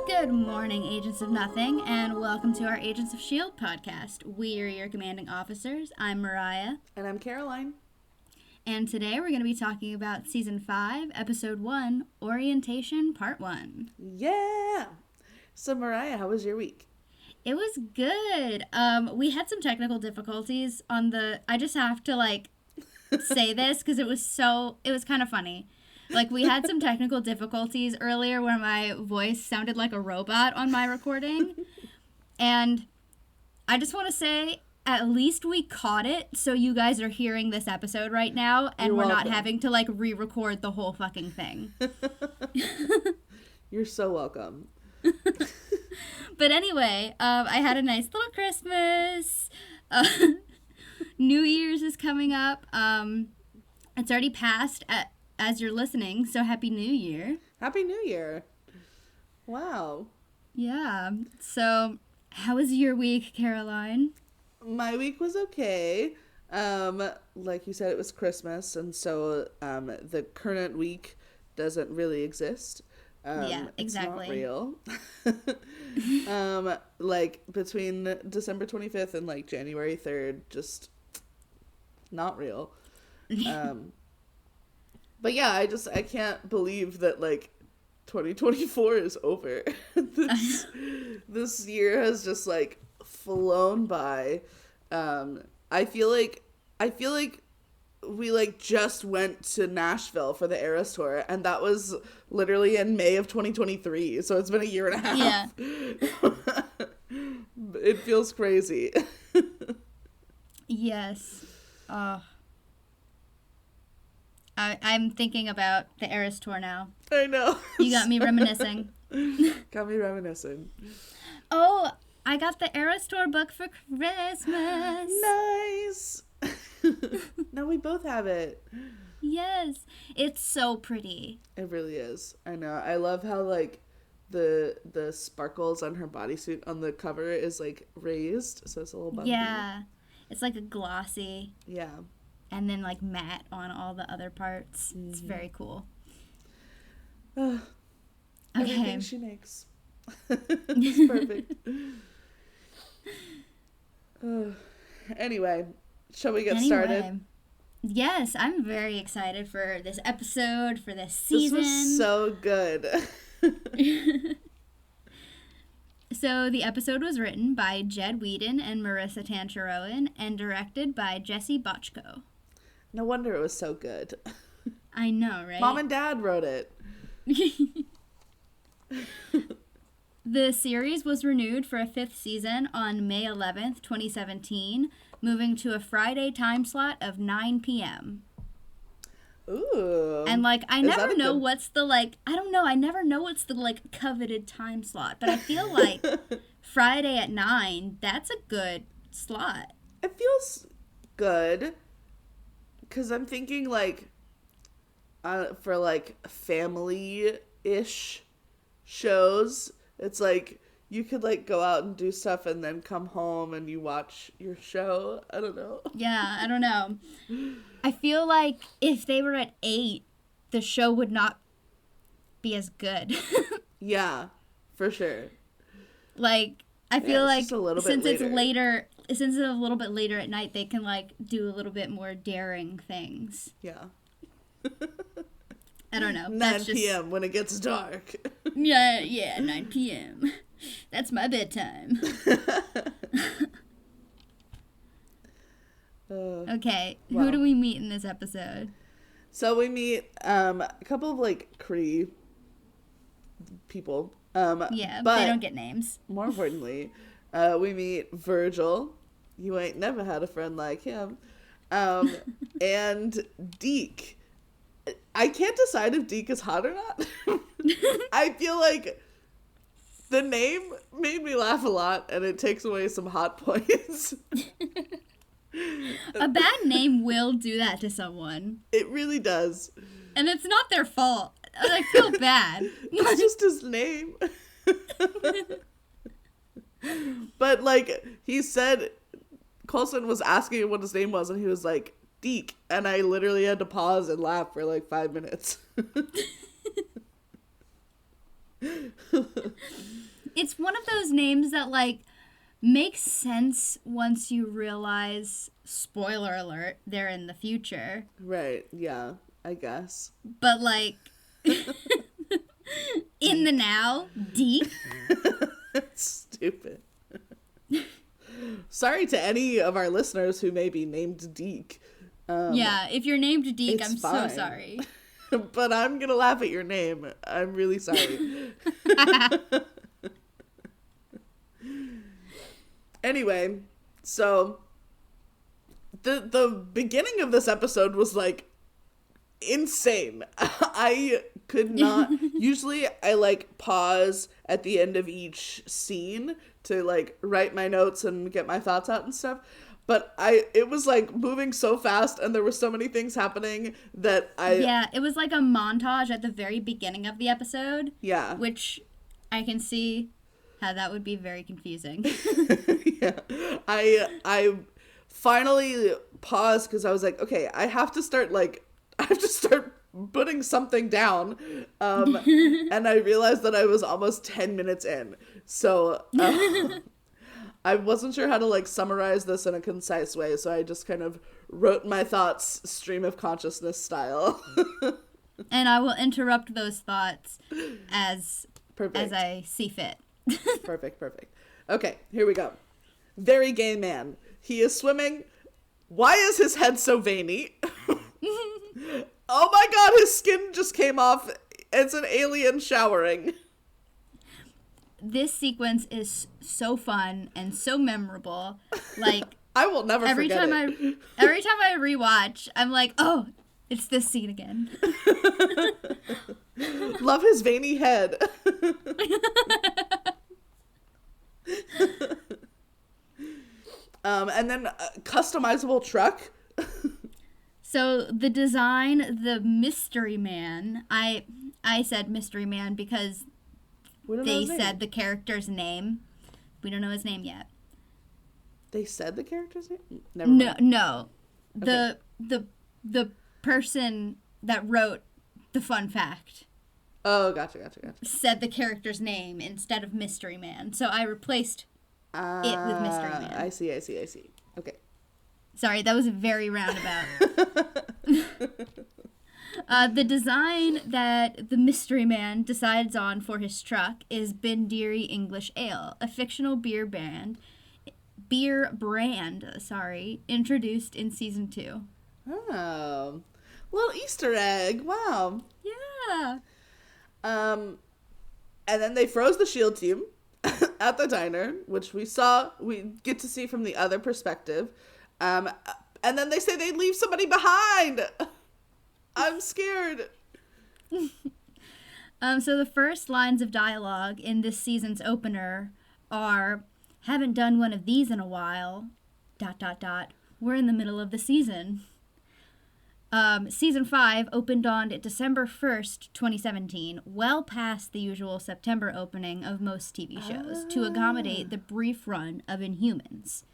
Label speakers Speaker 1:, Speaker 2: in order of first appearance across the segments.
Speaker 1: Good morning, Agents of Nothing, and welcome to our Agents of S.H.I.E.L.D. podcast. We're your commanding officers. I'm Mariah.
Speaker 2: And I'm Caroline.
Speaker 1: And today we're going to be talking about Season 5, Episode 1, Orientation Part 1.
Speaker 2: Yeah! So, Mariah, how was your week?
Speaker 1: It was good. We had some technical difficulties on the... I just have to, say this because it was kind of funny. We had some technical difficulties earlier where my voice sounded like a robot on my recording. And I just want to say, at least we caught it, so you guys are hearing this episode right now, and
Speaker 2: You're
Speaker 1: we're
Speaker 2: welcome.
Speaker 1: not having to, re-record the whole fucking thing.
Speaker 2: You're so welcome.
Speaker 1: But anyway, I had a nice little Christmas. New Year's is coming up. It's already passed as you're listening, so Happy New Year.
Speaker 2: Happy New Year. Wow.
Speaker 1: Yeah. So, how was your week, Caroline?
Speaker 2: My week was okay. Like you said, it was Christmas, and so the current week doesn't really exist.
Speaker 1: Yeah, exactly.
Speaker 2: It's not real. Between December 25th and January 3rd, just not real. But yeah, I can't believe that 2024 is over. This year has just flown by. I feel like we just went to Nashville for the Eras tour, and that was literally in May of 2023. So it's been a year and a half. Yeah. It feels crazy.
Speaker 1: Yes. I'm thinking about the Eras tour now.
Speaker 2: I know.
Speaker 1: You got me reminiscing.
Speaker 2: Got me reminiscing.
Speaker 1: Oh, I got the Eras tour book for Christmas.
Speaker 2: Nice. Now we both have it.
Speaker 1: Yes. It's so pretty.
Speaker 2: It really is. I know. I love how the sparkles on her bodysuit on the cover is raised, so it's a little bumpy.
Speaker 1: Yeah. It's a glossy.
Speaker 2: Yeah.
Speaker 1: And then matte on all the other parts. Mm-hmm. It's very cool.
Speaker 2: Okay. Everything she makes. It's perfect. Anyway, shall we get started?
Speaker 1: Yes, I'm very excited for this episode, for this season.
Speaker 2: This was so good.
Speaker 1: So the episode was written by Jed Whedon and Marissa Tancharoen and directed by Jesse Bochco.
Speaker 2: No wonder it was so good.
Speaker 1: I know, right?
Speaker 2: Mom and Dad wrote it.
Speaker 1: The series was renewed for a 5th season on May 11th, 2017, moving to a Friday time slot of 9 p.m.
Speaker 2: Ooh.
Speaker 1: And I never know what's the I don't know, I never know what's the coveted time slot, but I feel Friday at 9, that's a good slot.
Speaker 2: It feels good. Because I'm thinking, for, family-ish shows, it's, you could, go out and do stuff and then come home and you watch your show. I don't know.
Speaker 1: Yeah, I don't know. I feel if they were at 8, the show would not be as good.
Speaker 2: Yeah, for sure.
Speaker 1: I feel
Speaker 2: it's a little
Speaker 1: since
Speaker 2: bit later.
Speaker 1: Since it's a little bit later at night, they can do a little bit more daring things.
Speaker 2: Yeah.
Speaker 1: I don't know.
Speaker 2: 9 p.m. when it gets dark.
Speaker 1: Yeah, 9 p.m. That's my bedtime. Okay, Who do we meet in this episode?
Speaker 2: So we meet a couple of Cree people.
Speaker 1: Yeah, but they don't get names.
Speaker 2: More importantly, we meet Virgil. You ain't never had a friend like him. And Deke. I can't decide if Deke is hot or not. I feel the name made me laugh a lot, and it takes away some hot points.
Speaker 1: A bad name will do that to someone.
Speaker 2: It really does.
Speaker 1: And it's not their fault. I feel bad.
Speaker 2: It's just his name. But he said, Coulson was asking him what his name was, and he was like, Deke. And I literally had to pause and laugh for 5 minutes.
Speaker 1: It's one of those names that, like, makes sense once you realize, spoiler alert, they're in the future.
Speaker 2: Right, yeah, I guess.
Speaker 1: But, like, in the now, deep.
Speaker 2: Stupid. Sorry to any of our listeners who may be named Deke.
Speaker 1: Yeah, if you're named Deke, I'm
Speaker 2: fine.
Speaker 1: so sorry.
Speaker 2: But I'm gonna laugh at your name. I'm really sorry. Anyway, so the beginning of this episode was like insane. I could not. Usually I like pause at the end of each scene to like write my notes and get my thoughts out and stuff. But it was like moving so fast and there were so many things happening that
Speaker 1: Yeah, it was like a montage at the very beginning of the episode.
Speaker 2: Yeah.
Speaker 1: Which I can see how that would be very confusing.
Speaker 2: Yeah. I finally paused because I was like, okay, I have to start putting something down. And I realized that I was almost 10 minutes in. So I wasn't sure how to like summarize this in a concise way, so I just kind of wrote my thoughts stream of consciousness style.
Speaker 1: And I will interrupt those thoughts as
Speaker 2: Perfect.
Speaker 1: I see fit.
Speaker 2: Perfect. Okay, here we go. Very gay man. He is swimming. Why is his head so veiny? Oh my god, his skin just came off. It's an alien showering.
Speaker 1: This sequence is so fun and so memorable. Like,
Speaker 2: I will never forget it.
Speaker 1: Every time I rewatch, I'm like, oh, it's this scene again.
Speaker 2: Love his veiny head. And then customizable truck.
Speaker 1: So the design, the mystery man, I said mystery man because they said the character's name. We don't know his name yet.
Speaker 2: They said the character's name? Never mind.
Speaker 1: No.
Speaker 2: Okay.
Speaker 1: The person that wrote the fun fact.
Speaker 2: Oh, gotcha.
Speaker 1: Said the character's name instead of mystery man. So I replaced it with mystery man.
Speaker 2: I see. Okay.
Speaker 1: Sorry, that was very roundabout. The design that the mystery man decides on for his truck is Bindiri English Ale, a fictional beer brand, introduced in season 2.
Speaker 2: Oh, little Easter egg! Wow.
Speaker 1: Yeah.
Speaker 2: And then they froze the SHIELD team at the diner, which we get to see from the other perspective. And then they say they leave somebody behind. I'm scared.
Speaker 1: So the first lines of dialogue in this season's opener are, haven't done one of these in a while, ... We're in the middle of the season. Season 5 opened on December 1st, 2017, well past the usual September opening of most TV shows, to accommodate the brief run of Inhumans.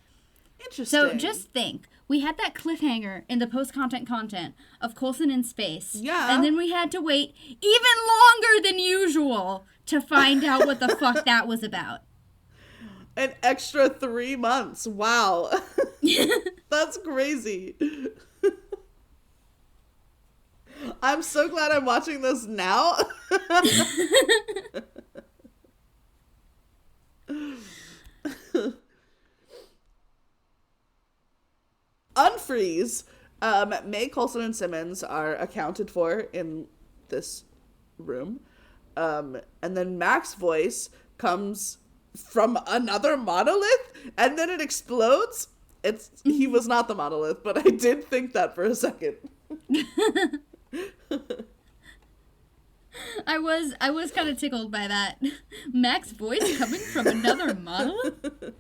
Speaker 2: Interesting.
Speaker 1: So just think, we had that cliffhanger in the post-content of Coulson in space.
Speaker 2: Yeah.
Speaker 1: And then we had to wait even longer than usual to find out what the fuck that was about.
Speaker 2: An extra 3 months. Wow. That's crazy. I'm so glad I'm watching this now. Unfreeze. May, Coulson, and Simmons are accounted for in this room. And then Mac's voice comes from another monolith, and then it explodes. He was not the monolith, but I did think that for a second.
Speaker 1: I was kind of tickled by that. Mac's voice coming from another monolith?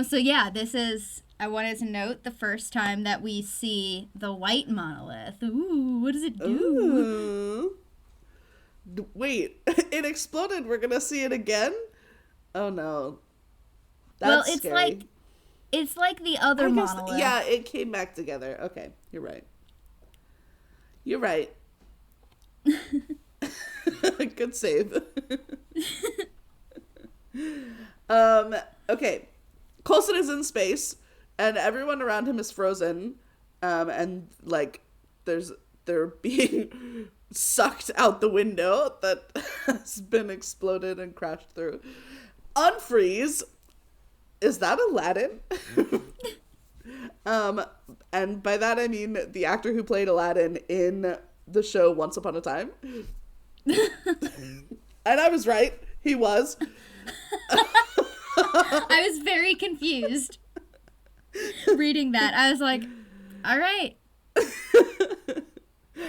Speaker 1: So yeah, this is, I wanted to note, the first time that we see the white monolith. Ooh, what does it do?
Speaker 2: Ooh. Wait, it exploded. We're gonna see it again? Oh no. That's
Speaker 1: it's
Speaker 2: scary.
Speaker 1: it's like the other monolith.
Speaker 2: Yeah, it came back together. Okay, you're right. good save. Okay. Coulson is in space, and everyone around him is frozen, and like they're being sucked out the window that has been exploded and crashed through. Unfreeze. Is that Aladdin? And by that I mean the actor who played Aladdin in the show Once Upon a Time. And I was right. He was.
Speaker 1: I was very confused reading that. I was like, all right.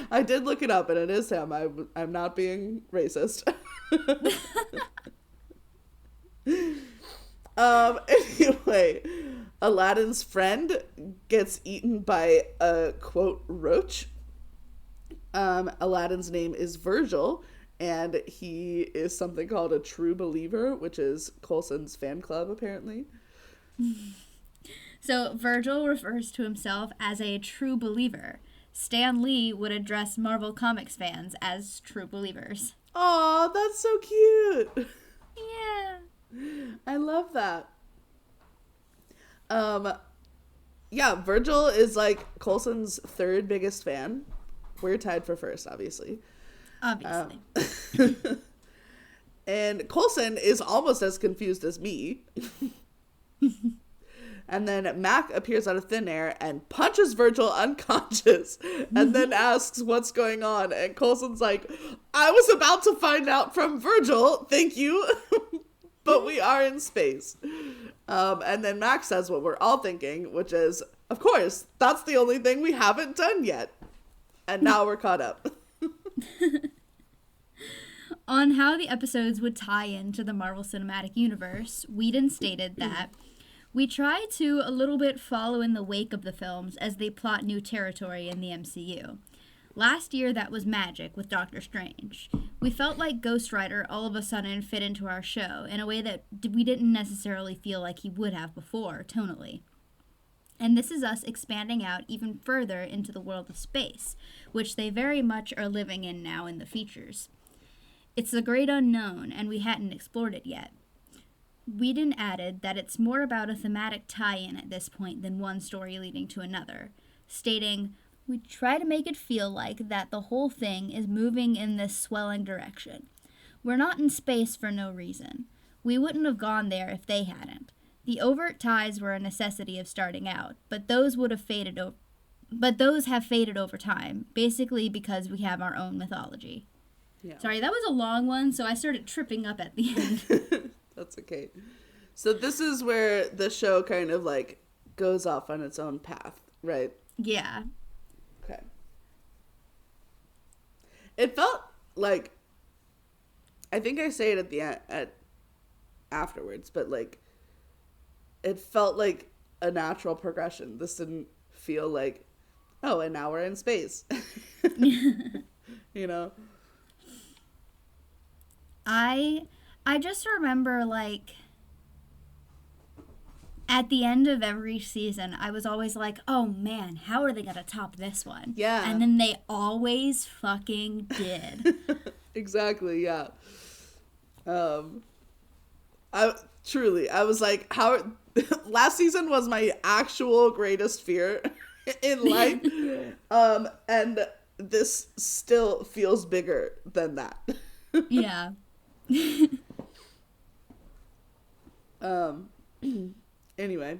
Speaker 2: I did look it up, and it is him. I'm not being racist. Anyway, Aladdin's friend gets eaten by a, quote, roach. Aladdin's name is Virgil, and he is something called a true believer, which is Coulson's fan club, apparently.
Speaker 1: So Virgil refers to himself as a true believer. Stan Lee would address Marvel Comics fans as true believers.
Speaker 2: Aw, that's so cute.
Speaker 1: Yeah.
Speaker 2: I love that. Yeah, Virgil is like Coulson's third biggest fan. We're tied for first, obviously.
Speaker 1: Obviously.
Speaker 2: And Coulson is almost as confused as me. And then Mac appears out of thin air and punches Virgil unconscious and then asks what's going on. And Coulson's like, I was about to find out from Virgil, thank you, but we are in space. And then Mac says what we're all thinking, which is, of course, that's the only thing we haven't done yet. And now we're caught up.
Speaker 1: On how the episodes would tie into the Marvel Cinematic Universe, Whedon stated that we try to a little bit follow in the wake of the films as they plot new territory in the MCU. Last year, that was Magic with Doctor Strange. We felt like Ghost Rider all of a sudden fit into our show in a way that we didn't necessarily feel like he would have before, tonally. And this is us expanding out even further into the world of space, which they very much are living in now in the features. It's the great unknown, and we hadn't explored it yet. Whedon added that it's more about a thematic tie-in at this point than one story leading to another, stating, we try to make it feel like that the whole thing is moving in this swelling direction. We're not in space for no reason. We wouldn't have gone there if they hadn't. The overt ties were a necessity of starting out, but those have faded over time, basically because we have our own mythology. Yeah. Sorry, that was a long one, so I started tripping up at the end.
Speaker 2: That's okay. So this is where the show kind of like goes off on its own path, right?
Speaker 1: Yeah.
Speaker 2: Okay. It felt like, I think I say it at the end, afterwards, but like it felt like a natural progression. This didn't feel like, oh, and now we're in space. You know?
Speaker 1: I just remember, like, at the end of every season, I was always like, oh man, how are they gonna top this one?
Speaker 2: Yeah.
Speaker 1: And then they always fucking did.
Speaker 2: Exactly, yeah. I was like, last season was my actual greatest fear in life. And this still feels bigger than that.
Speaker 1: Yeah.
Speaker 2: Anyway.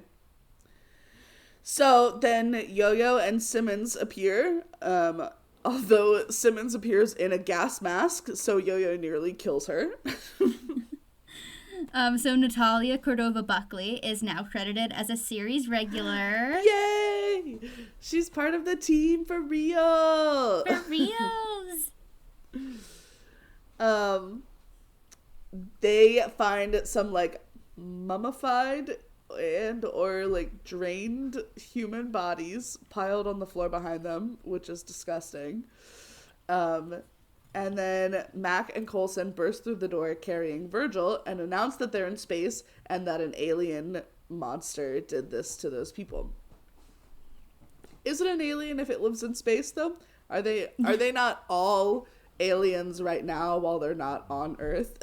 Speaker 2: So then Yo-Yo and Simmons appear. Although Simmons appears in a gas mask, so Yo-Yo nearly kills her.
Speaker 1: So Natalia Cordova-Buckley is now credited as a series regular.
Speaker 2: Yay! She's part of the team for real.
Speaker 1: For reals.
Speaker 2: They find some like mummified and or like drained human bodies piled on the floor behind them, which is disgusting. And then Mac and Coulson burst through the door carrying Virgil and announce that they're in space and that an alien monster did this to those people. Is it an alien if it lives in space though? Are they not all aliens right now while they're not on Earth.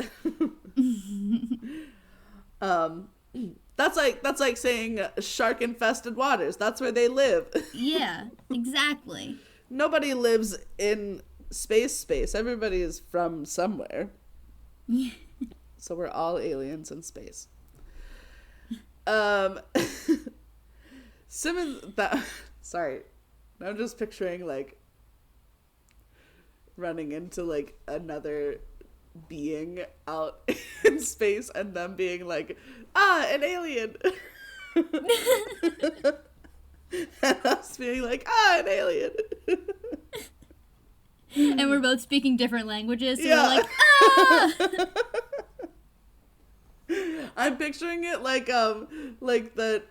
Speaker 2: That's like saying shark infested waters. That's where they live.
Speaker 1: Yeah, exactly.
Speaker 2: Nobody lives in space. Everybody is from somewhere.
Speaker 1: Yeah.
Speaker 2: So we're all aliens in space. Simmons, sorry. I'm just picturing, like, running into, like, another being out in space and them being like, an alien. And us being like, an alien.
Speaker 1: And we're both speaking different languages, so
Speaker 2: Yeah.
Speaker 1: we're like, ah!
Speaker 2: I'm picturing it like that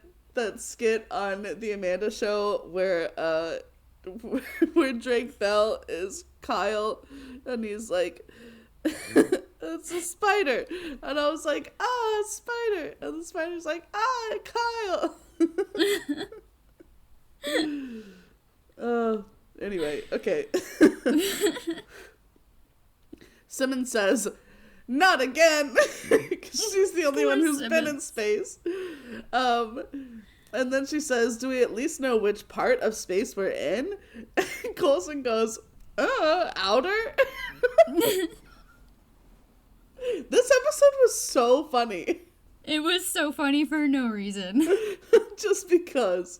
Speaker 2: skit on the Amanda Show where Drake Bell is Kyle and he's like, it's a spider, and I was like, a spider, and the spider's like, Kyle. Anyway, okay. Simmons says, not again, because she's the only one who's been in space. And then she says, do we at least know which part of space we're in? And Coulson goes, outer? This episode was so funny.
Speaker 1: It was so funny for no reason.
Speaker 2: Just because.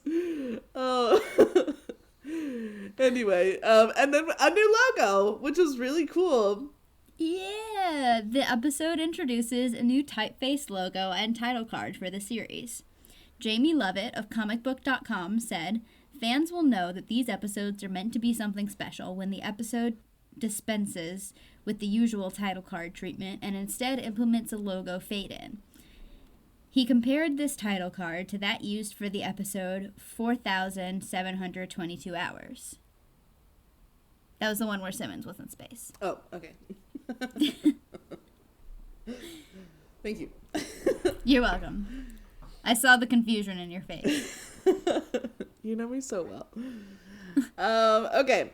Speaker 2: Anyway, and then a new logo, which is really cool.
Speaker 1: Yeah, the episode introduces a new typeface logo and title card for the series. Jamie Lovett of comicbook.com said, fans will know that these episodes are meant to be something special when the episode dispenses with the usual title card treatment and instead implements a logo fade-in. He compared this title card to that used for the episode 4,722 Hours. That was the one where Simmons was in space.
Speaker 2: Oh, okay. Thank you.
Speaker 1: You're welcome. I saw the confusion in your face.
Speaker 2: You know me so well. Okay.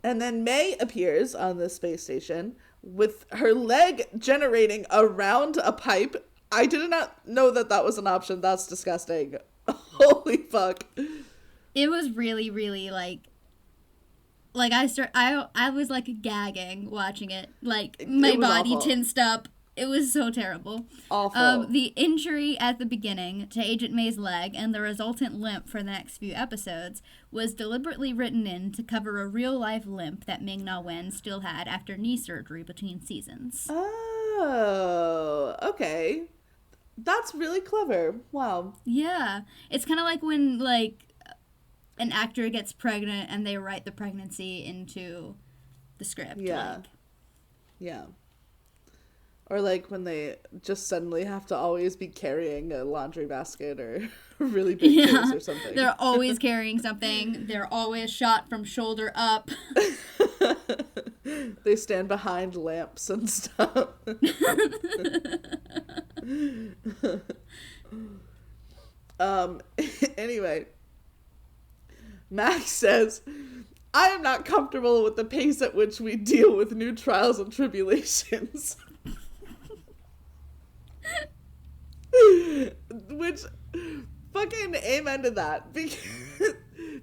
Speaker 2: And then May appears on the space station with her leg generating around a pipe. I did not know that was an option. That's disgusting. Holy fuck.
Speaker 1: It was really, really like I was like gagging watching it. Like my body
Speaker 2: awful.
Speaker 1: tensed up. It was so terrible.
Speaker 2: Awful.
Speaker 1: The injury at the beginning to Agent May's leg and the resultant limp for the next few episodes was deliberately written in to cover a real-life limp that Ming-Na Wen still had after knee surgery between seasons.
Speaker 2: Oh, okay. That's really clever. Wow.
Speaker 1: Yeah. It's kind of like when, like, an actor gets pregnant and they write the pregnancy into the script.
Speaker 2: Yeah.
Speaker 1: Like.
Speaker 2: Yeah. Or like when they just suddenly have to always be carrying a laundry basket or really big clothes or something.
Speaker 1: They're always carrying something. They're always shot from shoulder up.
Speaker 2: They stand behind lamps and stuff. Anyway, Max says, I am not comfortable with the pace at which we deal with new trials and tribulations. Which, fucking amen to that.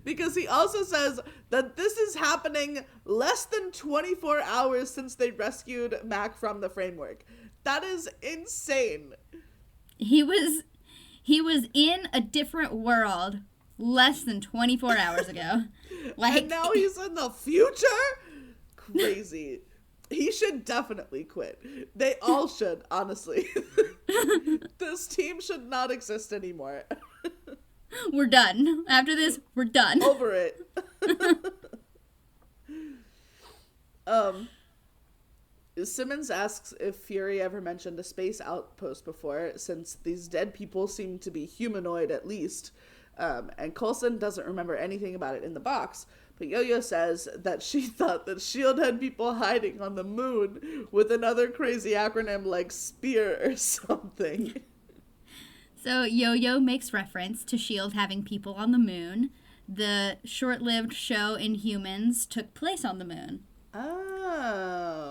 Speaker 2: Because he also says that this is happening less than 24 hours since they rescued Mac from the framework. That is insane.
Speaker 1: He was in a different world less than 24 hours ago. Like,
Speaker 2: and now he's in the future? Crazy. He should definitely quit. They all should, honestly. This team should not exist anymore.
Speaker 1: We're done. After this, we're done.
Speaker 2: Over it. Simmons asks if Fury ever mentioned a space outpost before, since these dead people seem to be humanoid at least. And Coulson doesn't remember anything about it in the box. But Yo-Yo says that she thought that S.H.I.E.L.D. had people hiding on the moon with another crazy acronym like SPEAR or something.
Speaker 1: So Yo-Yo makes reference to S.H.I.E.L.D. having people on the moon. The short-lived show Inhumans took place on the moon.
Speaker 2: Oh.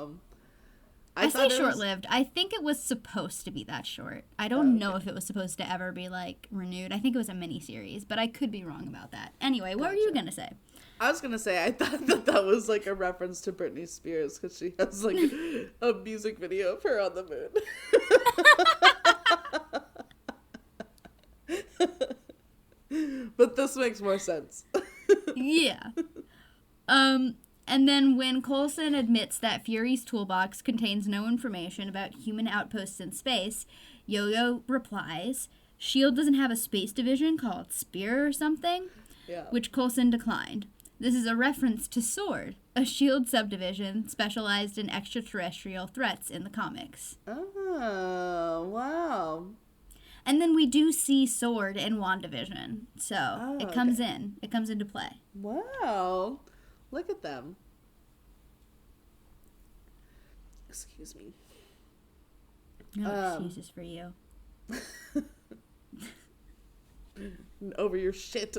Speaker 1: I say
Speaker 2: thought it was...
Speaker 1: short-lived. I think it was supposed to be that short. I don't know if it was supposed to ever be, like, renewed. I think it was a miniseries, but I could be wrong about that. Anyway, what were you going to say?
Speaker 2: I was going to say, I thought that that was, like, a reference to Britney Spears, because she has, like, a music video of her on the moon. But this makes more sense.
Speaker 1: Yeah. And then when Coulson admits that Fury's toolbox contains no information about human outposts in space, Yo-Yo replies, S.H.I.E.L.D. doesn't have a space division called Spear or something, which Coulson declined. This is a reference to S.W.O.R.D., a S.H.I.E.L.D. subdivision specialized in extraterrestrial threats in the comics.
Speaker 2: Oh, wow.
Speaker 1: And then we do see S.W.O.R.D. in WandaVision, so it comes in. It comes into play.
Speaker 2: Wow. Look at them. Excuse me.
Speaker 1: No excuses for you.
Speaker 2: Over your shit.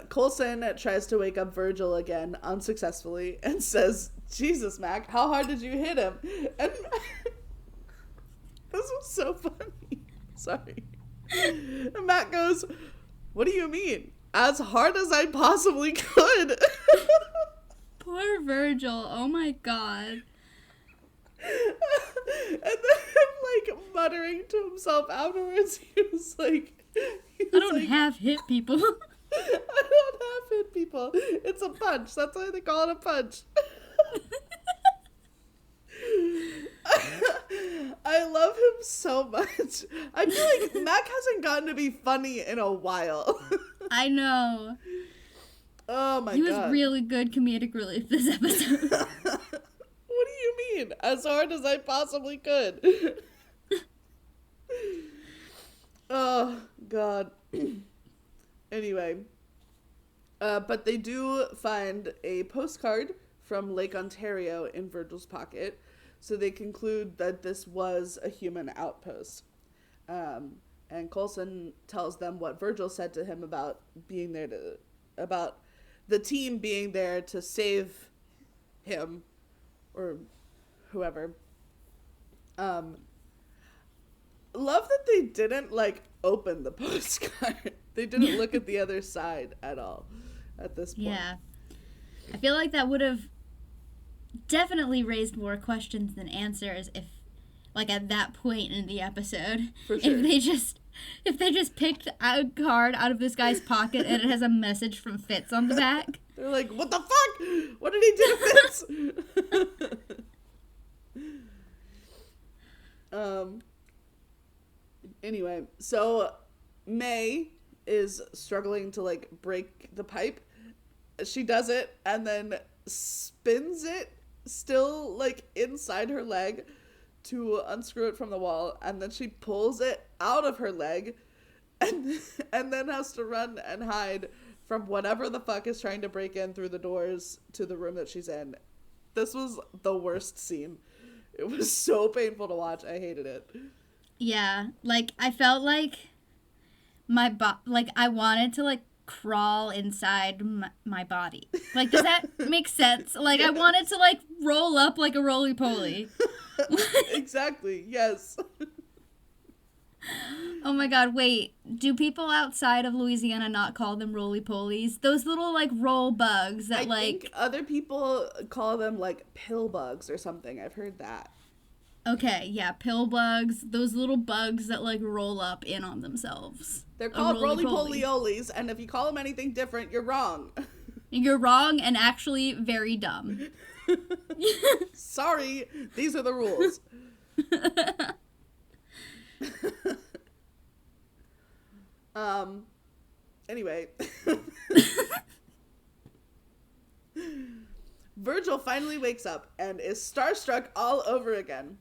Speaker 2: Coulson tries to wake up Virgil again unsuccessfully and says, Jesus, Mac, how hard did you hit him? And this was so funny. Sorry. And Matt goes, what do you mean? As hard as I possibly could.
Speaker 1: Poor Virgil. Oh my god.
Speaker 2: And then him, like, muttering to himself afterwards, he was like...
Speaker 1: I don't have hit people.
Speaker 2: I don't have hit people. It's a punch. That's why they call it a punch. I love him so much. I feel like Mac hasn't gotten to be funny in a while.
Speaker 1: I know.
Speaker 2: Oh my god.
Speaker 1: He was really good comedic relief this episode.
Speaker 2: What do you mean? As hard as I possibly could. Oh god. Anyway. But they do find a postcard from Lake Ontario in Virgil's pocket. So they conclude that this was a human outpost. And Coulson tells them what Virgil said to him about being there about the team being there to save him or whoever. Love that they didn't, like, open the postcard. They didn't look at the other side at all at this point.
Speaker 1: Yeah. I feel like that would have definitely raised more questions than answers if, like, at that point in the episode.
Speaker 2: For sure.
Speaker 1: If they just picked a card out of this guy's pocket and it has a message from Fitz on the back.
Speaker 2: They're like, what the fuck? What did he do to Fitz? Anyway, so May is struggling to, like, break the pipe. She does it and then spins it still, like, inside her leg to unscrew it from the wall, and then she pulls it out of her leg and then has to run and hide from whatever the fuck is trying to break in through the doors to the room that she's in. This was the worst scene. It was so painful to watch. I hated it.
Speaker 1: Yeah, like, I felt like I wanted to, like, crawl inside my body. Like, does that make sense? Like, yes. I wanted to, like, roll up like a roly-poly.
Speaker 2: Exactly, yes.
Speaker 1: Oh my god, wait. Do people outside of Louisiana not call them roly-polies? Those little, like, roll bugs that, I think
Speaker 2: other people call them, like, pill bugs or something. I've heard that.
Speaker 1: Okay, yeah, pill bugs. Those little bugs that, like, roll up in on themselves.
Speaker 2: They're called roly-poly-olies, and if you call them anything different, you're wrong.
Speaker 1: You're wrong and actually very dumb.
Speaker 2: Sorry, these are the rules. Anyway. Virgil finally wakes up and is starstruck all over again.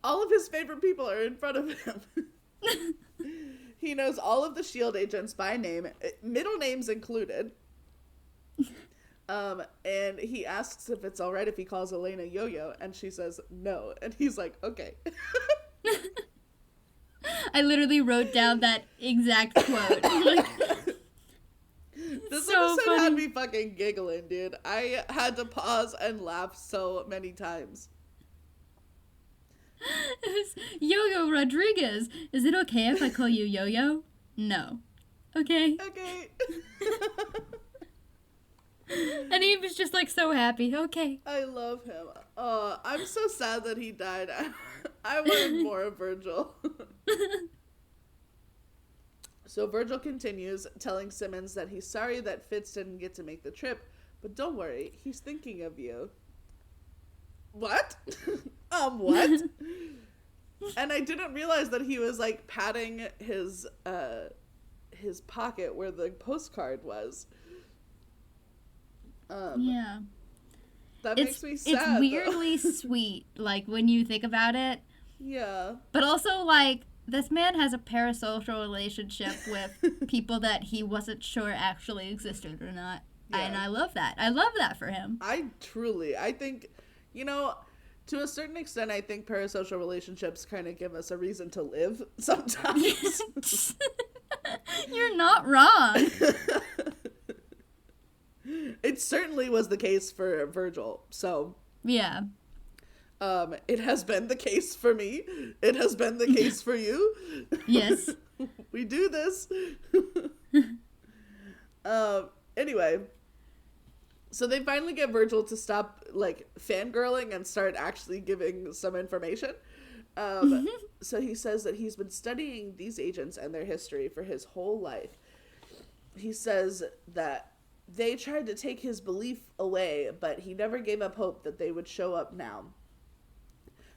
Speaker 2: All of his favorite people are in front of him. He knows all of the S.H.I.E.L.D. agents by name, middle names included. And he asks if it's all right if he calls Elena Yo-Yo, and she says no. And he's like, okay.
Speaker 1: I literally wrote down that exact quote. Like,
Speaker 2: this
Speaker 1: so
Speaker 2: episode
Speaker 1: funny.
Speaker 2: had me fucking giggling, dude. I had to pause and laugh so many times.
Speaker 1: It was Yo-Yo Rodriguez. Is it okay if I call you Yo-Yo? No. Okay.
Speaker 2: Okay.
Speaker 1: And he was just like so happy. Okay.
Speaker 2: I love him. I'm so sad that he died. I wanted more of Virgil. So Virgil continues, telling Simmons that he's sorry that Fitz didn't get to make the trip, but don't worry, he's thinking of you. What? What? And I didn't realize that he was like patting his pocket where the postcard was.
Speaker 1: Yeah.
Speaker 2: That makes me sad.
Speaker 1: It's weirdly sweet, like when you think about it.
Speaker 2: Yeah.
Speaker 1: But also, like, this man has a parasocial relationship with people that he wasn't sure actually existed or not. Yeah. And I love that. I love that for him.
Speaker 2: I think, to a certain extent, I think parasocial relationships kind of give us a reason to live sometimes.
Speaker 1: You're not wrong.
Speaker 2: It certainly was the case for Virgil, so.
Speaker 1: Yeah.
Speaker 2: It has been the case for me. It has been the case for you.
Speaker 1: Yes.
Speaker 2: We do this. Anyway. So they finally get Virgil to stop, like, fangirling and start actually giving some information. So he says that he's been studying these agents and their history for his whole life. He says that they tried to take his belief away, but he never gave up hope that they would show up now.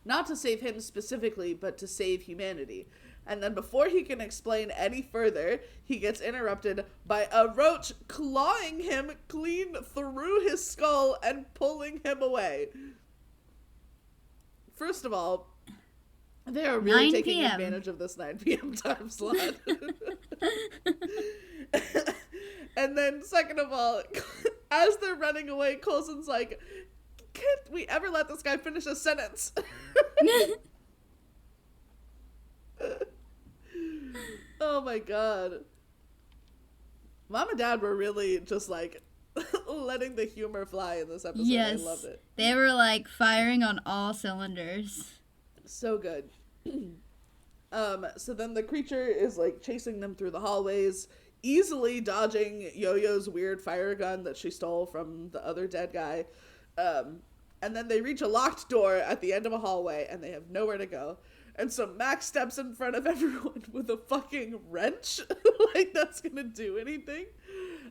Speaker 2: Not to save him specifically, but to save humanity. And then before he can explain any further, he gets interrupted by a roach clawing him clean through his skull and pulling him away. First of all, they are really taking advantage of this 9 p.m. time slot. And then, second of all, as they're running away, Coulson's like, can't we ever let this guy finish a sentence? Oh my god. Mom and Dad were really just like letting the humor fly in this episode.
Speaker 1: Yes.
Speaker 2: I loved it.
Speaker 1: They were like firing on all cylinders.
Speaker 2: So good. So then the creature is like chasing them through the hallways, easily dodging Yo-Yo's weird fire gun that she stole from the other dead guy. And then they reach a locked door at the end of a hallway and they have nowhere to go. And so Max steps in front of everyone with a fucking wrench. Like that's gonna do anything.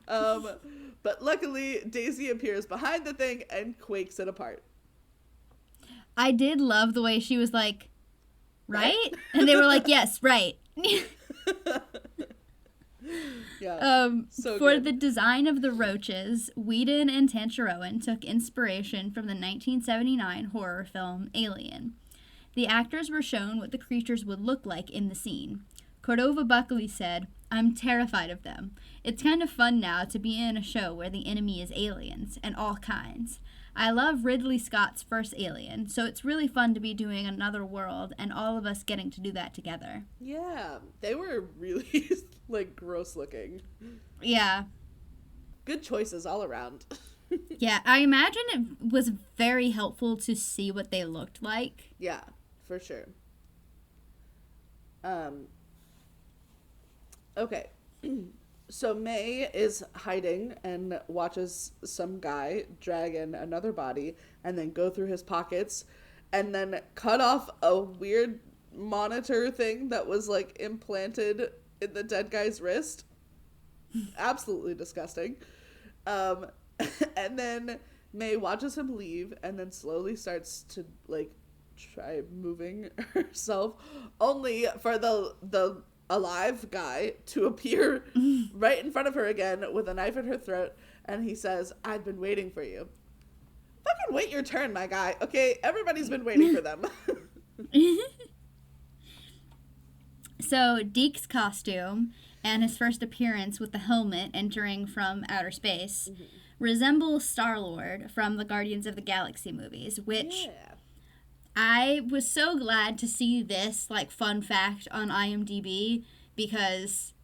Speaker 2: But luckily Daisy appears behind the thing and quakes it apart. I
Speaker 1: did love the way she was like, right? And they were like, yes, right.
Speaker 2: Yeah. So
Speaker 1: for
Speaker 2: good.
Speaker 1: the design of the roaches, Whedon and Tancherowen took inspiration from the 1979 horror film Alien. The actors were shown what the creatures would look like in the scene. Cordova Buckley said, "I'm terrified of them. It's kind of fun now to be in a show where the enemy is aliens, and all kinds. I love Ridley Scott's first Alien, so it's really fun to be doing Another World and all of us getting to do that together."
Speaker 2: Yeah, they were really, like, gross looking.
Speaker 1: Yeah.
Speaker 2: Good choices all around.
Speaker 1: Yeah, I imagine it was very helpful to see what they looked like.
Speaker 2: Yeah, for sure. Okay. So May is hiding and watches some guy drag in another body and then go through his pockets and then cut off a weird monitor thing that was like implanted in the dead guy's wrist. Absolutely disgusting. And then May watches him leave and then slowly starts to like try moving herself, only for the alive guy to appear right in front of her again with a knife in her throat, and he says, "I've been waiting for you." Fucking wait your turn, my guy. Okay, everybody's been waiting for them.
Speaker 1: So Deke's costume and his first appearance with the helmet entering from outer space resembles Star-Lord from the Guardians of the Galaxy movies, which I was so glad to see this, like, fun fact on IMDb, because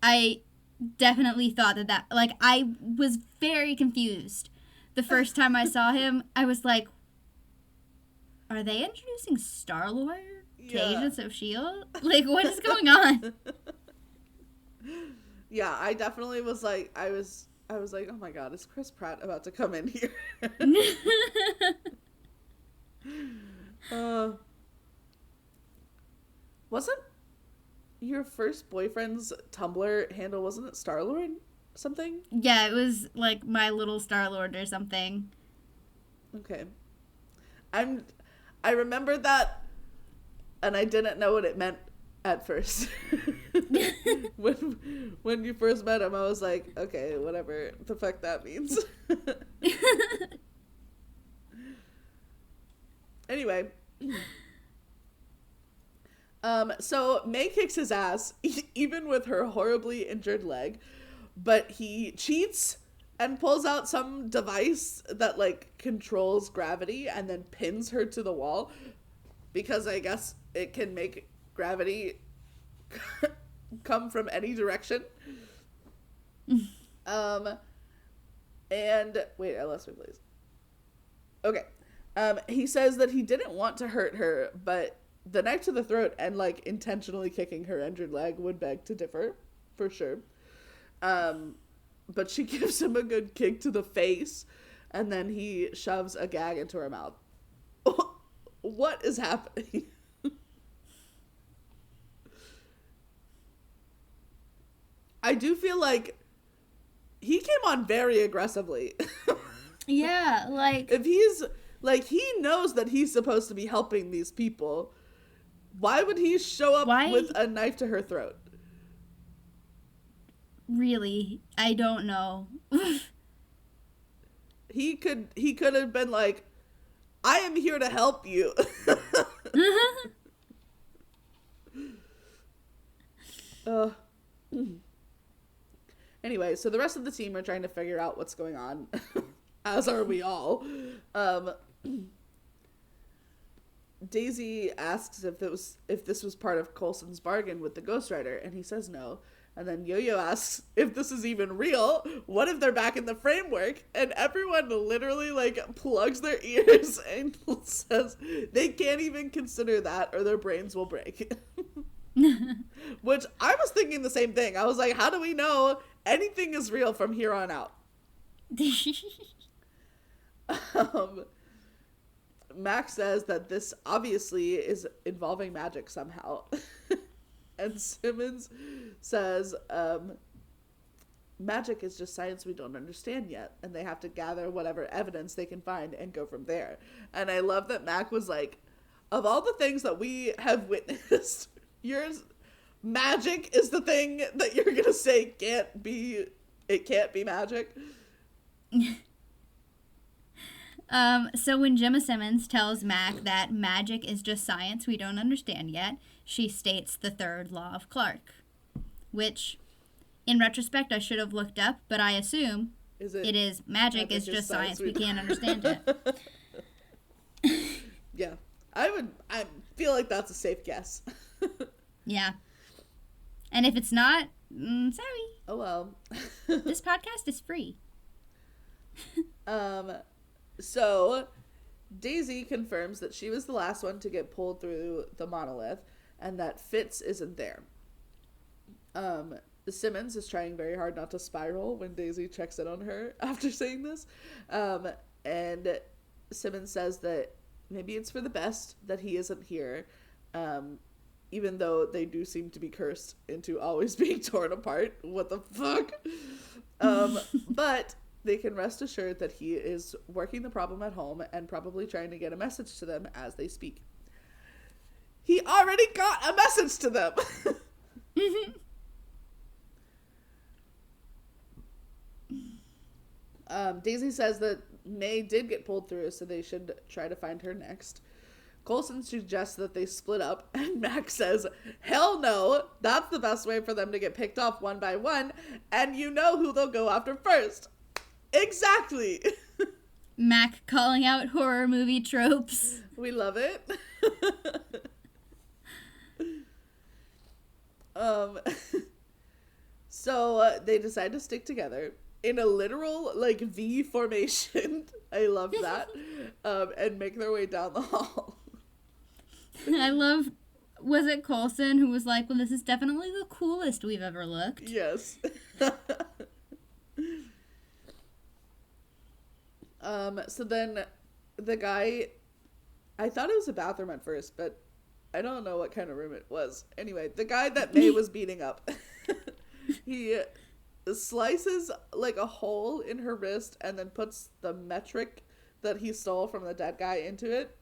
Speaker 1: I definitely thought that, like, I was very confused. The first time I saw him, I was like, are they introducing Star-Lord to Agents of S.H.I.E.L.D.? Like, what is going on?
Speaker 2: Yeah, I definitely was like, I was like, oh my god, is Chris Pratt about to come in here? Wasn't your first boyfriend's Tumblr handle, wasn't it Star-Lord something?
Speaker 1: Yeah, it was like My Little Star-Lord or something.
Speaker 2: Okay. I remember that, and I didn't know what it meant at first. when you first met him, I was like, okay, whatever the fuck that means. Anyway. So May kicks his ass, even with her horribly injured leg, but he cheats and pulls out some device that, like, controls gravity and then pins her to the wall, because I guess it can make gravity come from any direction. And wait, I lost my place. Okay. He says that he didn't want to hurt her, but the knife to the throat and, like, intentionally kicking her injured leg would beg to differ, for sure. But she gives him a good kick to the face, and then he shoves a gag into her mouth. What is happening? I do feel like he came on very aggressively.
Speaker 1: Yeah, like...
Speaker 2: If he's, like, he knows that he's supposed to be helping these people, why would he show up with a knife to her throat?
Speaker 1: Really, I don't know.
Speaker 2: He could have been like, I am here to help you. Anyway, so the rest of the team are trying to figure out what's going on, as are we all. Daisy asks if this was part of Coulson's bargain with the Ghostwriter, and he says no. And then Yo-Yo asks if this is even real. What if they're back in the framework? And everyone literally, like, plugs their ears and says they can't even consider that or their brains will break. Which I was thinking the same thing. I was like, how do we know anything is real from here on out? Max says that this obviously is involving magic somehow. And Simmons says, magic is just science we don't understand yet, and they have to gather whatever evidence they can find and go from there. And I love that Mac was like, of all the things that we have witnessed, magic is the thing that you're gonna say can't be magic.
Speaker 1: So when Gemma Simmons tells Mac that magic is just science we don't understand yet, she states the third law of Clark, which, in retrospect, I should have looked up, but I assume it is magic is just science we can't understand yet.
Speaker 2: Yeah, I feel like that's a safe guess.
Speaker 1: Yeah. And if it's not, sorry.
Speaker 2: Oh well.
Speaker 1: This podcast is free.
Speaker 2: So Daisy confirms that she was the last one to get pulled through the monolith and that Fitz isn't there. Simmons is trying very hard not to spiral when Daisy checks in on her after saying this. And Simmons says that maybe it's for the best that he isn't here, even though they do seem to be cursed into always being torn apart. What the fuck? But they can rest assured that he is working the problem at home and probably trying to get a message to them as they speak. He already got a message to them! Daisy says that May did get pulled through, so they should try to find her next. Coulson suggests that they split up, and Max says, hell no, that's the best way for them to get picked off one by one, and you know who they'll go after first. Exactly.
Speaker 1: Mac calling out horror movie tropes.
Speaker 2: We love it. So they decide to stick together in a literal, like, V formation. I love that. And make their way down the hall.
Speaker 1: I love, was it Coulson who was like, well, this is definitely the coolest we've ever looked?
Speaker 2: Yes. So then the guy, I thought it was a bathroom at first, but I don't know what kind of room it was. Anyway, the guy that May was beating up, he slices like a hole in her wrist and then puts the metric that he stole from the dead guy into it.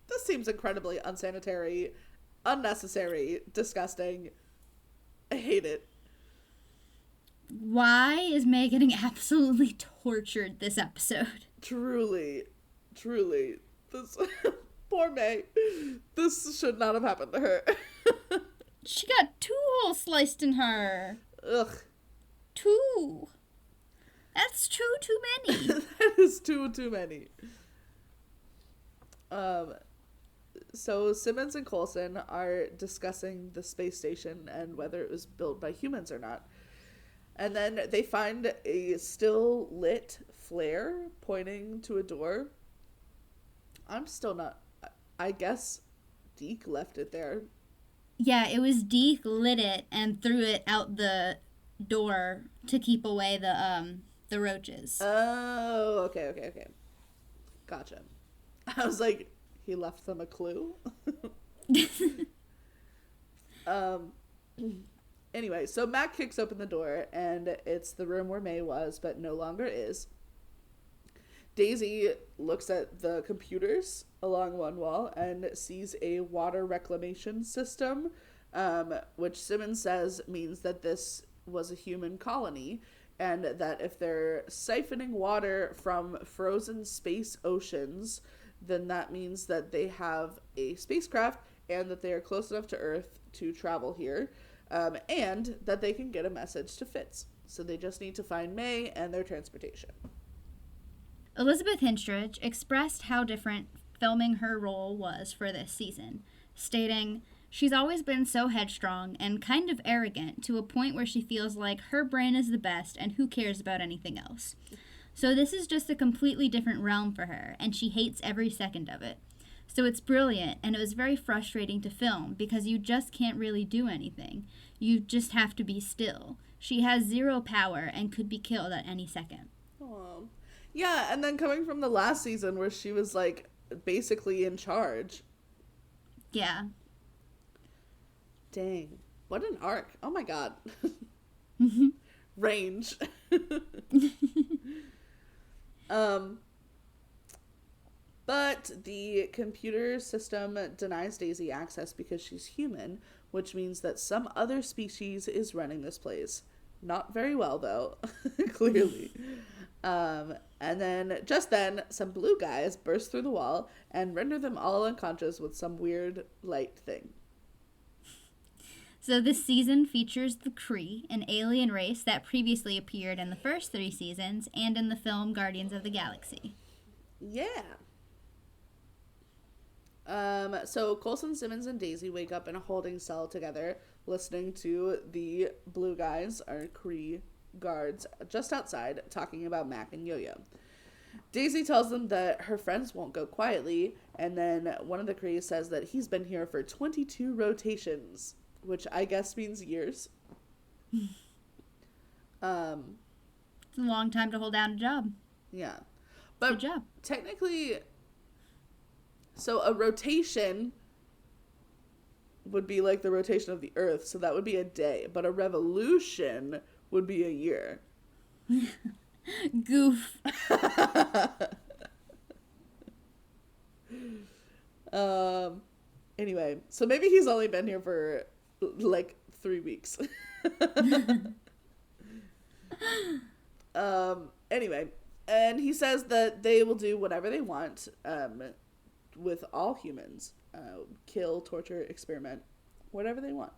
Speaker 2: This seems incredibly unsanitary, unnecessary, disgusting. I hate it.
Speaker 1: Why is May getting absolutely tortured this episode?
Speaker 2: Truly. This poor May. This should not have happened to her.
Speaker 1: She got 2 holes sliced in her.
Speaker 2: Ugh.
Speaker 1: 2. That's too many.
Speaker 2: That is too many. So Simmons and Coulson are discussing the space station and whether it was built by humans or not. And then they find a still lit flare pointing to a door. I'm still not... I guess Deke left it there.
Speaker 1: Yeah, it was Deke lit it and threw it out the door to keep away the roaches.
Speaker 2: Oh, okay. Gotcha. I was like, he left them a clue? Anyway, so Mac kicks open the door, and it's the room where May was, but no longer is. Daisy looks at the computers along one wall and sees a water reclamation system, which Simmons says means that this was a human colony, and that if they're siphoning water from frozen space oceans, then that means that they have a spacecraft and that they are close enough to Earth to travel here. And that they can get a message to Fitz. So they just need to find May and their transportation.
Speaker 1: Elizabeth Hinstridge expressed how different filming her role was for this season, stating, she's always been so headstrong and kind of arrogant to a point where she feels like her brain is the best and who cares about anything else. So this is just a completely different realm for her, and she hates every second of it. So it's brilliant, and it was very frustrating to film because you just can't really do anything. You just have to be still. She has 0 power and could be killed at any second.
Speaker 2: Aww. Yeah, and then coming from the last season where she was, like, basically in charge.
Speaker 1: Yeah.
Speaker 2: Dang. What an arc. Oh my god. Range. But the computer system denies Daisy access because she's human, which means that some other species is running this place. Not very well, though, clearly. And then, just then, some blue guys burst through the wall and render them all unconscious with some weird light thing.
Speaker 1: So this season features the Kree, an alien race that previously appeared in the first 3 seasons and in the film Guardians of the Galaxy.
Speaker 2: Yeah. So Coulson, Simmons, and Daisy wake up in a holding cell together, listening to the blue guys, our Kree guards, just outside, talking about Mac and Yo-Yo. Daisy tells them that her friends won't go quietly, and then one of the Kree says that he's been here for 22 rotations, which I guess means years.
Speaker 1: It's a long time to hold down a job.
Speaker 2: Yeah. But
Speaker 1: good job.
Speaker 2: Technically, so a rotation would be like the rotation of the Earth, so that would be a day. But a revolution would be a year.
Speaker 1: Goof.
Speaker 2: Anyway, so maybe he's only been here for like 3 weeks. Anyway, and he says that they will do whatever they want with all humans. Kill, torture, experiment, whatever they want.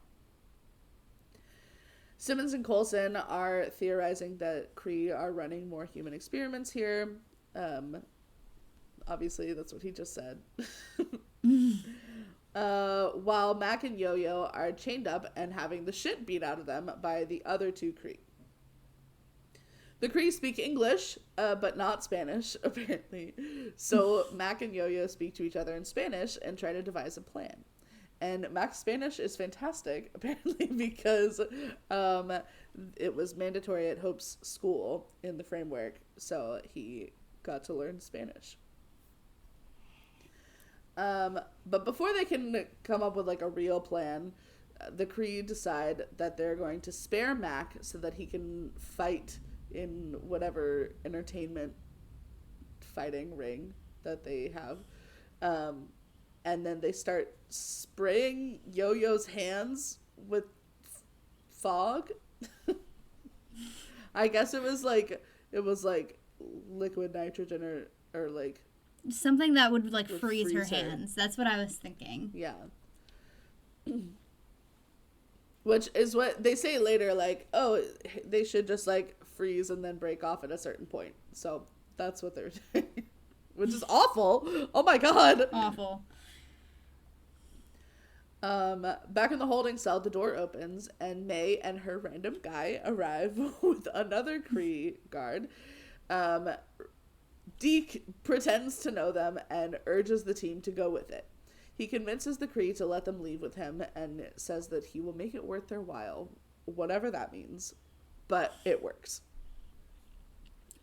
Speaker 2: Simmons and Coulson are theorizing that Kree are running more human experiments here. Obviously, that's what he just said. while Mac and Yo-Yo are chained up and having the shit beat out of them by the other two Kree. The Kree speak English, but not Spanish, apparently. So Mac and Yo-Yo speak to each other in Spanish and try to devise a plan. And Mac's Spanish is fantastic, apparently, because it was mandatory at Hope's school in the framework, so he got to learn Spanish. But before they can come up with, like, a real plan, the Kree decide that they're going to spare Mac so that he can fight in whatever entertainment fighting ring that they have. And then they start spraying Yo-Yo's hands with fog. I guess it was like liquid nitrogen or like
Speaker 1: something that would like freeze her hands. That's what I was thinking.
Speaker 2: Yeah. Which is what they say later, like, oh, they should just like freeze and then break off at a certain point. So that's what they're doing. Which is awful. Oh my god.
Speaker 1: Awful.
Speaker 2: Back in the holding cell, the door opens and May and her random guy arrive with another Kree guard. Deke pretends to know them and urges the team to go with it. He convinces the Kree to let them leave with him and says that he will make it worth their while, whatever that means, but it works.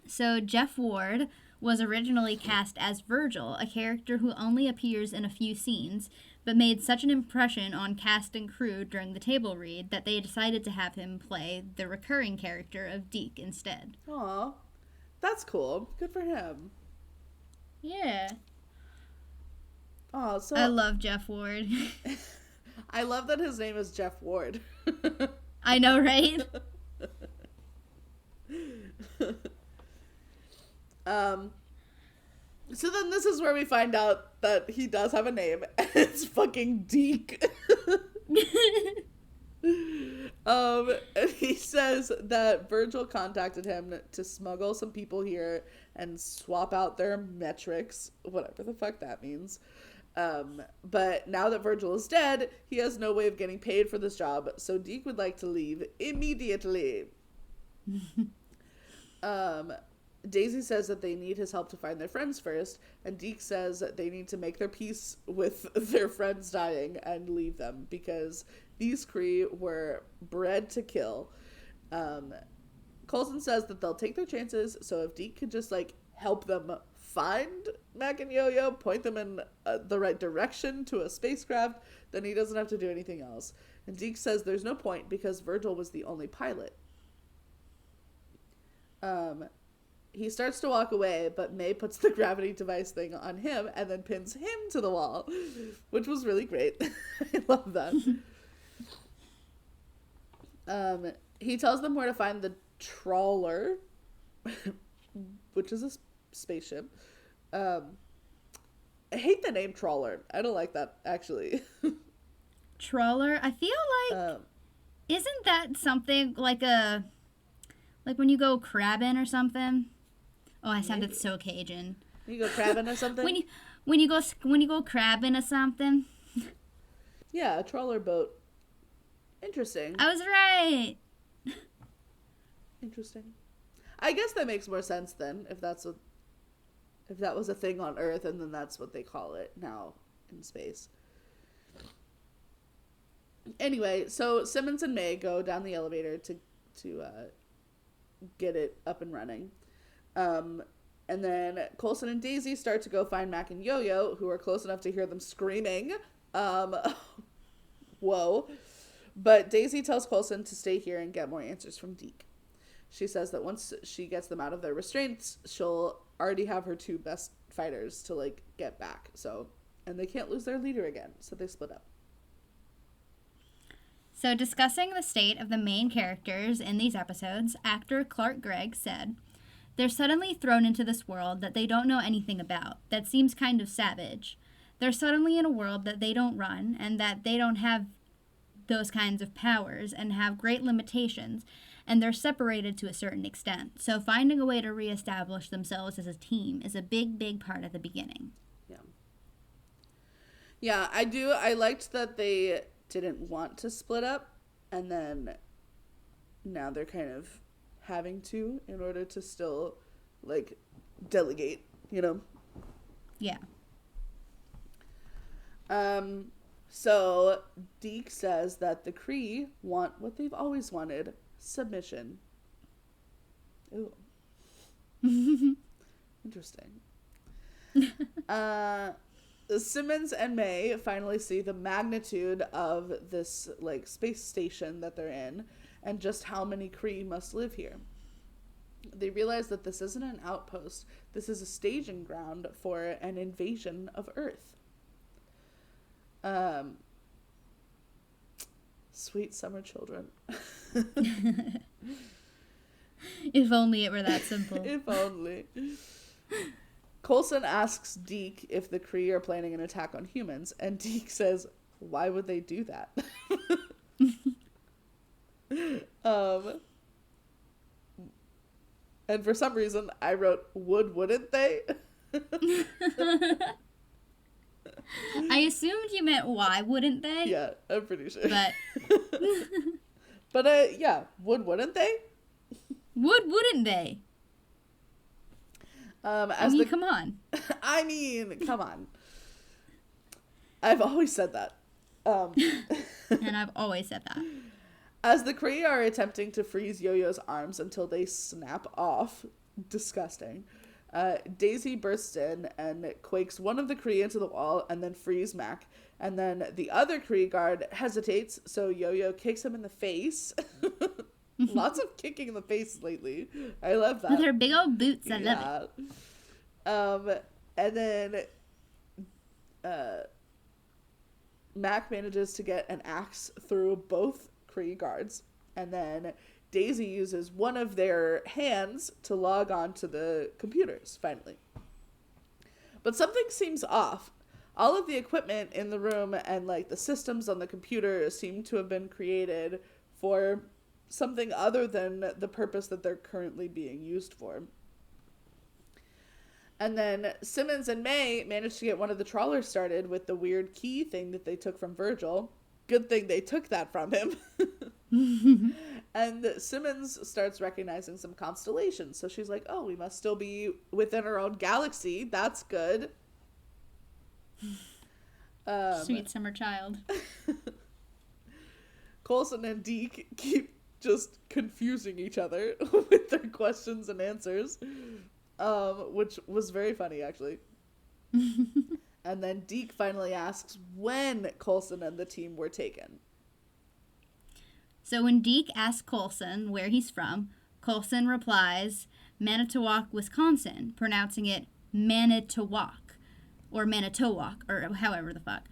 Speaker 1: So Jeff Ward was originally cast as Virgil, a character who only appears in a few scenes, but made such an impression on cast and crew during the table read that they decided to have him play the recurring character of Deke instead.
Speaker 2: Aw, that's cool. Good for him.
Speaker 1: Yeah.
Speaker 2: Oh, so
Speaker 1: I love Jeff Ward.
Speaker 2: I love that his name is Jeff Ward.
Speaker 1: I know, right?
Speaker 2: So then this is where we find out that he does have a name, and it's fucking Deke. And he says that Virgil contacted him to smuggle some people here and swap out their metrics, whatever the fuck that means. But now that Virgil is dead, he has no way of getting paid for this job, so Deke would like to leave immediately. Daisy says that they need his help to find their friends first, and Deke says that they need to make their peace with their friends dying and leave them, because these Kree were bred to kill. Coulson says that they'll take their chances, so if Deke could just, like, help them find Mac and Yo-Yo, point them in the right direction to a spacecraft, then he doesn't have to do anything else. And Deke says there's no point because Virgil was the only pilot. He starts to walk away, but May puts the gravity device thing on him and then pins him to the wall, which was really great. I love that. He tells them where to find the trawler, which is a spaceship. I hate the name trawler. I don't like that, actually.
Speaker 1: Trawler? I feel like, isn't that something like when you go crabbing or something? Oh, I sounded so Cajun.
Speaker 2: You go crabbing or something?
Speaker 1: when you go crabbing or something.
Speaker 2: Yeah, a trawler boat. Interesting.
Speaker 1: I was right.
Speaker 2: Interesting. I guess that makes more sense then, if that was a thing on Earth and then that's what they call it now in space. Anyway, so Simmons and May go down the elevator to get it up and running. And then Coulson and Daisy start to go find Mac and Yo-Yo, who are close enough to hear them screaming. Whoa. But Daisy tells Coulson to stay here and get more answers from Deke. She says that once she gets them out of their restraints, she'll already have her two best fighters to, like, get back. So, and they can't lose their leader again, so they split up.
Speaker 1: So, discussing the state of the main characters in these episodes, actor Clark Gregg said, "They're suddenly thrown into this world that they don't know anything about, that seems kind of savage. They're suddenly in a world that they don't run, and that they don't have those kinds of powers, and have great limitations, and they're separated to a certain extent. So finding a way to reestablish themselves as a team is a big, big part of the beginning."
Speaker 2: Yeah, I do. I liked that they didn't want to split up, and then now they're kind of having to in order to still, like, delegate, you know?
Speaker 1: Yeah.
Speaker 2: So Deke says that the Kree want what they've always wanted, submission. Ooh. Interesting. Simmons and May finally see the magnitude of this, like, space station that they're in and just how many Kree must live here. They realize that this isn't an outpost. This is a staging ground for an invasion of Earth. Sweet summer children.
Speaker 1: If only it were that simple.
Speaker 2: If only. Coulson asks Deke if the Kree are planning an attack on humans, and Deke says, why would they do that? And for some reason, I wrote, wouldn't they?
Speaker 1: I assumed you meant why wouldn't they?
Speaker 2: Yeah, I'm pretty sure.
Speaker 1: But
Speaker 2: But yeah, wouldn't they?
Speaker 1: wouldn't they? Come on.
Speaker 2: I mean, come on. I've always said that.
Speaker 1: And I've always said that.
Speaker 2: As the Kree are attempting to freeze Yo-Yo's arms until they snap off, disgusting, Daisy bursts in and quakes one of the Kree into the wall and then frees Mac. And then the other Kree guard hesitates, so Yo-Yo kicks him in the face. Lots of kicking in the face lately. I love that.
Speaker 1: With her big old boots, I love
Speaker 2: it. And then Mac manages to get an axe through both Kree guards. And then Daisy uses one of their hands to log on to the computers, finally. But something seems off. All of the equipment in the room and, like, the systems on the computer seem to have been created for something other than the purpose that they're currently being used for. And then Simmons and May managed to get one of the trawlers started with the weird key thing that they took from Virgil. Good thing they took that from him. And Simmons starts recognizing some constellations. So she's like, oh, we must still be within our own galaxy. That's good.
Speaker 1: Sweet summer child.
Speaker 2: Coulson and Deke keep just confusing each other with their questions and answers, which was very funny, actually. And then Deke finally asks when Coulson and the team were taken.
Speaker 1: So when Deke asks Coulson where he's from, Coulson replies, Manitowoc, Wisconsin, pronouncing it Manitowoc, or Manitowoc, or however the fuck.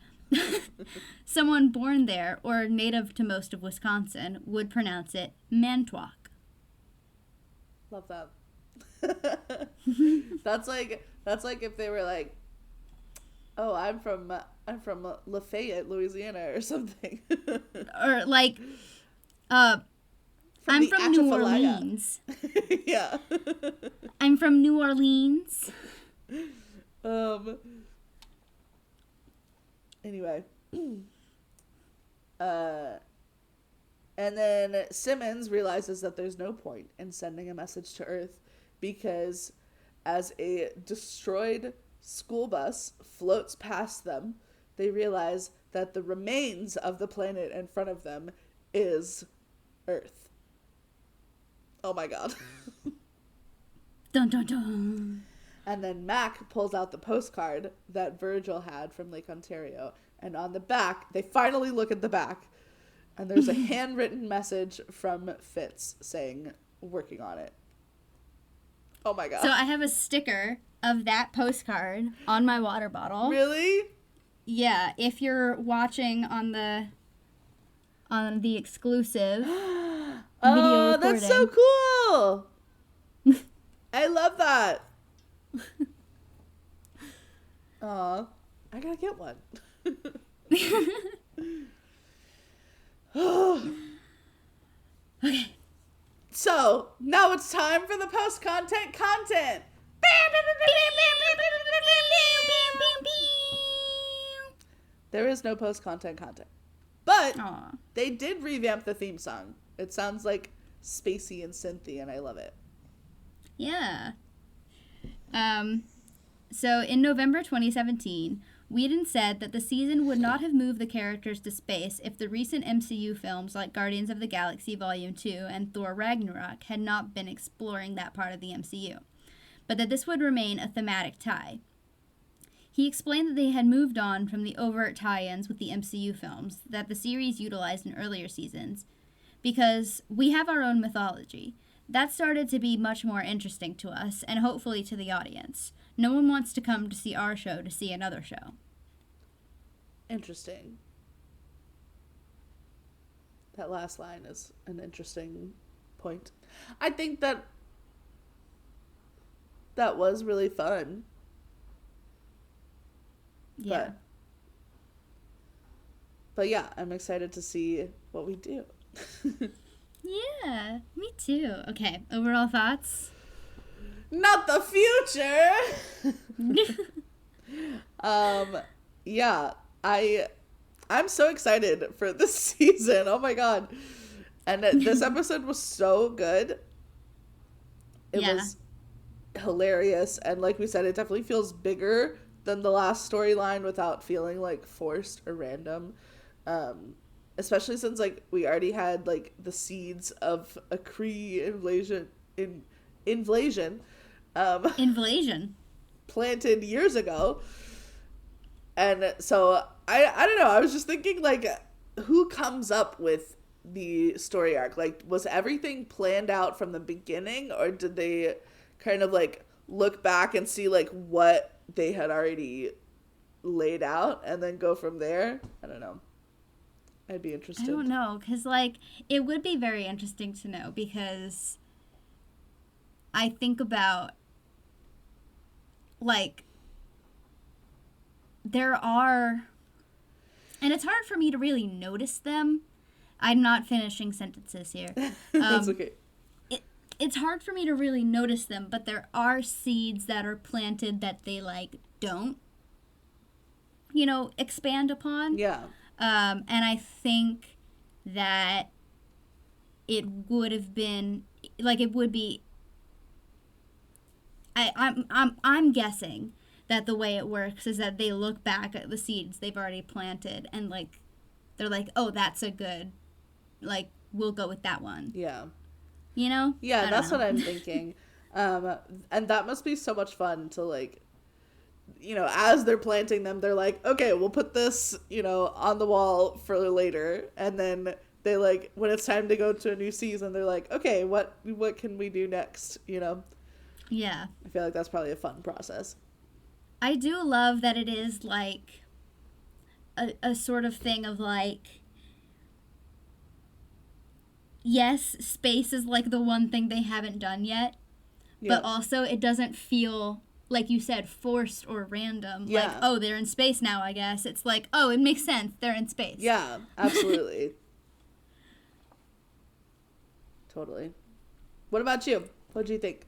Speaker 1: Someone born there, or native to most of Wisconsin, would pronounce it Manitowoc.
Speaker 2: Love that. That's like if they were like, oh, I'm from Lafayette, Louisiana, or something.
Speaker 1: Or like, I'm from New
Speaker 2: Atchafalaya.
Speaker 1: Orleans.
Speaker 2: Yeah.
Speaker 1: I'm from New Orleans.
Speaker 2: Anyway. And then Simmons realizes that there's no point in sending a message to Earth because as a destroyed school bus floats past them, they realize that the remains of the planet in front of them is Earth. Oh my god.
Speaker 1: Dun dun dun.
Speaker 2: And then Mac pulls out the postcard that Virgil had from Lake Ontario. And on the back, they finally look at the back. And there's a handwritten message from Fitz saying, working on it. Oh my god.
Speaker 1: So I have a sticker of that postcard on my water bottle.
Speaker 2: Really?
Speaker 1: Yeah, if you're watching on the exclusive video recording.
Speaker 2: That's so cool. I love that. Aw, I gotta get one.
Speaker 1: Okay.
Speaker 2: So, now it's time for the post-content content. There is no post-content content. But
Speaker 1: Aw.
Speaker 2: they did revamp the theme song. It sounds like spacey and synthy, and I love it.
Speaker 1: Yeah. So in November 2017, Whedon said that the season would not have moved the characters to space if the recent MCU films like Guardians of the Galaxy Volume 2 and Thor Ragnarok had not been exploring that part of the MCU, but that this would remain a thematic tie. He explained that they had moved on from the overt tie-ins with the MCU films that the series utilized in earlier seasons, because we have our own mythology. That started to be much more interesting to us, and hopefully to the audience. No one wants to come to see our show to see another show.
Speaker 2: Interesting. That last line is an interesting point. I think that was really fun.
Speaker 1: Yeah.
Speaker 2: But yeah, I'm excited to see what we do.
Speaker 1: Yeah, me too. Okay, overall thoughts?
Speaker 2: Not the future! Yeah, I'm so excited for this season. Oh my god. And this episode was so good. It was hilarious, and like we said, it definitely feels bigger than the last storyline without feeling like forced or random. Especially since like we already had like the seeds of a Kree invasion planted years ago. And so I don't know, I was just thinking like, who comes up with the story arc? Like, was everything planned out from the beginning, or did they kind of like look back and see like what they had already laid out and then go from there? I don't know. I'd be interested.
Speaker 1: I don't know, because like it would be very interesting to know, because I think about like there are, and it's hard for me to really notice them. I'm not finishing sentences here.
Speaker 2: That's okay.
Speaker 1: It's hard for me to really notice them, but there are seeds that are planted that they like don't, expand upon.
Speaker 2: Yeah.
Speaker 1: And I think that it would have been like it would be. I'm guessing that the way it works is that they look back at the seeds they've already planted and like they're like, oh, that's a good, like, we'll go with that one.
Speaker 2: Yeah.
Speaker 1: Yeah,
Speaker 2: that's what I'm thinking. And that must be so much fun to like, as they're planting them, they're like, okay, we'll put this, on the wall for later. And then they like, when it's time to go to a new season, they're like, okay, what can we do next?
Speaker 1: Yeah.
Speaker 2: I feel like that's probably a fun process.
Speaker 1: I do love that it is like a sort of thing of like, yes, space is like the one thing they haven't done yet, but also it doesn't feel, like you said, forced or random.
Speaker 2: Yeah.
Speaker 1: Like, oh, they're in space now, I guess. It's like, oh, it makes sense. They're in space.
Speaker 2: Yeah, absolutely. Totally. What about you? What do you think?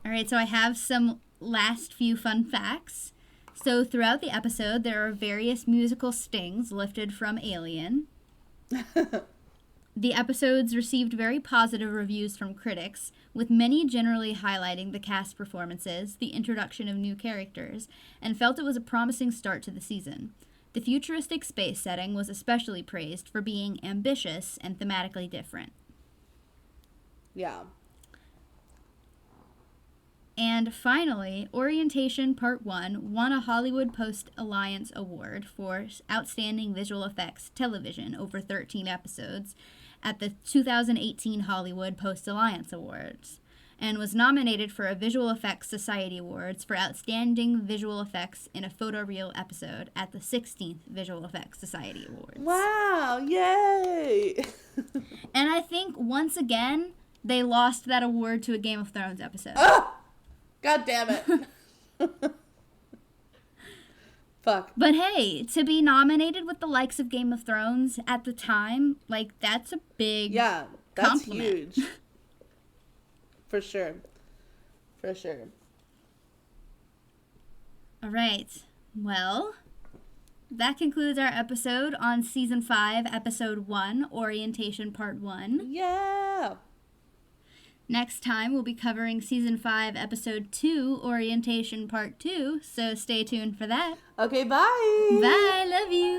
Speaker 1: All right, so I have some last few fun facts. So throughout the episode, there are various musical stings lifted from Alien. The episodes received very positive reviews from critics, with many generally highlighting the cast performances, the introduction of new characters, and felt it was a promising start to the season. The futuristic space setting was especially praised for being ambitious and thematically different.
Speaker 2: Yeah.
Speaker 1: And finally, Orientation Part 1 won a Hollywood Post Alliance Award for Outstanding Visual Effects Television over 13 episodes at the 2018 Hollywood Post Alliance Awards, and was nominated for a Visual Effects Society Awards for Outstanding Visual Effects in a Photoreal Episode at the 16th Visual Effects Society Awards.
Speaker 2: Wow, yay!
Speaker 1: And I think, once again, they lost that award to a Game of Thrones episode.
Speaker 2: Ah! God damn it. Fuck.
Speaker 1: But hey, to be nominated with the likes of Game of Thrones at the time, like, that's a big
Speaker 2: that's
Speaker 1: compliment.
Speaker 2: huge. For sure. For sure.
Speaker 1: All right. Well, that concludes our episode on Season 5, Episode 1, Orientation Part 1.
Speaker 2: Yeah!
Speaker 1: Next time, we'll be covering Season 5, Episode 2, Orientation Part 2, so stay tuned for that.
Speaker 2: Okay, bye!
Speaker 1: Bye, love you!